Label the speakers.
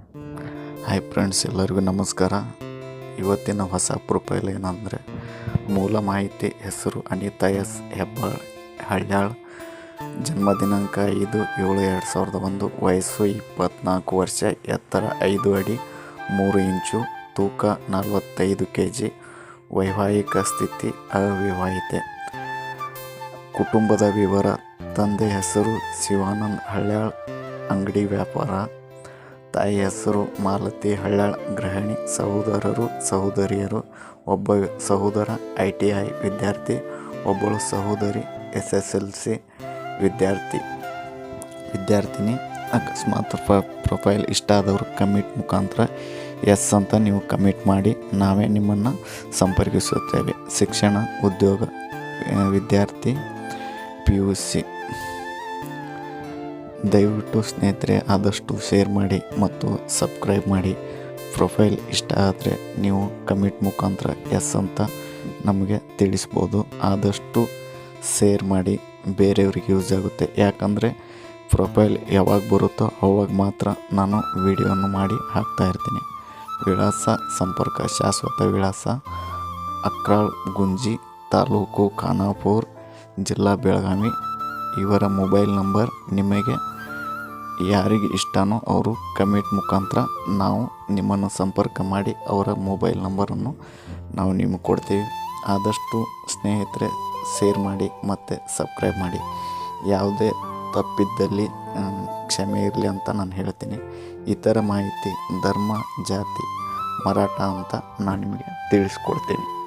Speaker 1: Hi friends, ಎಲ್ಲರಿಗೂ ನಮಸ್ಕಾರ. ಇವತ್ತಿನ ಹೊಸ ಪ್ರೊಫೈಲ್ ಏನಂದರೆ, ಮೂಲ ಮಾಹಿತಿ: ಹೆಸರು ಅನಿತಾ ಎಸ್ ಹಳ್ಯಾಳ್, ಜನ್ಮ ದಿನಾಂಕ 5/7/2001, ವಯಸ್ಸು 24 ವರ್ಷ, ಎತ್ತರ 5 ಅಡಿ 3 ಇಂಚು, ತೂಕ 45 kg, ವೈವಾಹಿಕ ಸ್ಥಿತಿ ಅವಿವಾಹಿತೆ. ಕುಟುಂಬದ ವಿವರ: ತಂದೆ ಹೆಸರು ಶಿವಾನಂದ ಹಳ್ಯಾಳ್, ಅಂಗಡಿ ವ್ಯಾಪಾರ. ತಾಯಿ ಹೆಸರು ಮಾಲತಿ ಹಳ್ಯಾಳ್, ಗೃಹಿಣಿ. ಸಹೋದರರು ಸಹೋದರಿಯರು: ಒಬ್ಬ ಸಹೋದರ ITI ವಿದ್ಯಾರ್ಥಿ, ಒಬ್ಬಳು ಸಹೋದರಿ SSLC ವಿದ್ಯಾರ್ಥಿನಿ. ಅಕಸ್ಮಾತ್ ಪ್ರೊಫೈಲ್ ಇಷ್ಟ ಆದವರು ಕಮೆಂಟ್ ಮುಖಾಂತರ ಎಸ್ ಅಂತ ನೀವು ಕಮೆಂಟ್ ಮಾಡಿ, ನಾವೇ ನಿಮ್ಮನ್ನು ಸಂಪರ್ಕಿಸುತ್ತೇವೆ. ಶಿಕ್ಷಣ, ಉದ್ಯೋಗ, ವಿದ್ಯಾರ್ಥಿ, PUC. ದಯವಿಟ್ಟು ಸ್ನೇಹಿತರೆ ಆದಷ್ಟು ಶೇರ್ ಮಾಡಿ ಮತ್ತು ಸಬ್ಸ್ಕ್ರೈಬ್ ಮಾಡಿ. ಪ್ರೊಫೈಲ್ ಇಷ್ಟ ಆದರೆ ನೀವು ಕಮೆಂಟ್ ಮುಖಾಂತರ ಎಸ್ ಅಂತ ನಮಗೆ ತಿಳಿಸ್ಬೋದು. ಆದಷ್ಟು ಶೇರ್ ಮಾಡಿ, ಬೇರೆಯವ್ರಿಗೆ ಯೂಸ್ ಆಗುತ್ತೆ. ಯಾಕಂದರೆ ಪ್ರೊಫೈಲ್ ಯಾವಾಗ ಬರುತ್ತೋ ಅವಾಗ ಮಾತ್ರ ನಾನು ವಿಡಿಯೋವನ್ನು ಮಾಡಿ ಹಾಕ್ತಾಯಿರ್ತೀನಿ. ವಿಳಾಸ: ಸಂಪರ್ಕ ಶಾಶ್ವತ ವಿಳಾಸ: ಅಕ್ರಾಳ್ ಗುಂಜಿ, ತಾಲೂಕು ಖಾನಾಪುರ, ಜಿಲ್ಲಾ ಬೆಳಗಾವಿ. ಇವರ ಮೊಬೈಲ್ ನಂಬರ್ ನಿಮಗೆ ಯಾರಿಗೆ ಇಷ್ಟನೋ ಅವರು ಕಮೆಂಟ್ ಮುಖಾಂತರ ನಾವು ನಿಮ್ಮನ್ನು ಸಂಪರ್ಕ ಮಾಡಿ ಅವರ ಮೊಬೈಲ್ ನಂಬರನ್ನು ನಾವು ನಿಮಗೆ ಕೊಡ್ತೀವಿ. ಆದಷ್ಟು ಸ್ನೇಹಿತರೆ ಶೇರ್ ಮಾಡಿ ಮತ್ತು ಸಬ್ಸ್ಕ್ರೈಬ್ ಮಾಡಿ. ಯಾವುದೇ ತಪ್ಪಿದ್ದಲ್ಲಿ ಕ್ಷಮೆ ಇರಲಿ ಅಂತ ನಾನು ಹೇಳ್ತೀನಿ. ಇತರ ಮಾಹಿತಿ ಧರ್ಮ, ಜಾತಿ, ಮರಾಠ ಅಂತ ನಾನು ನಿಮಗೆ ತಿಳಿಸ್ಕೊಡ್ತೀನಿ.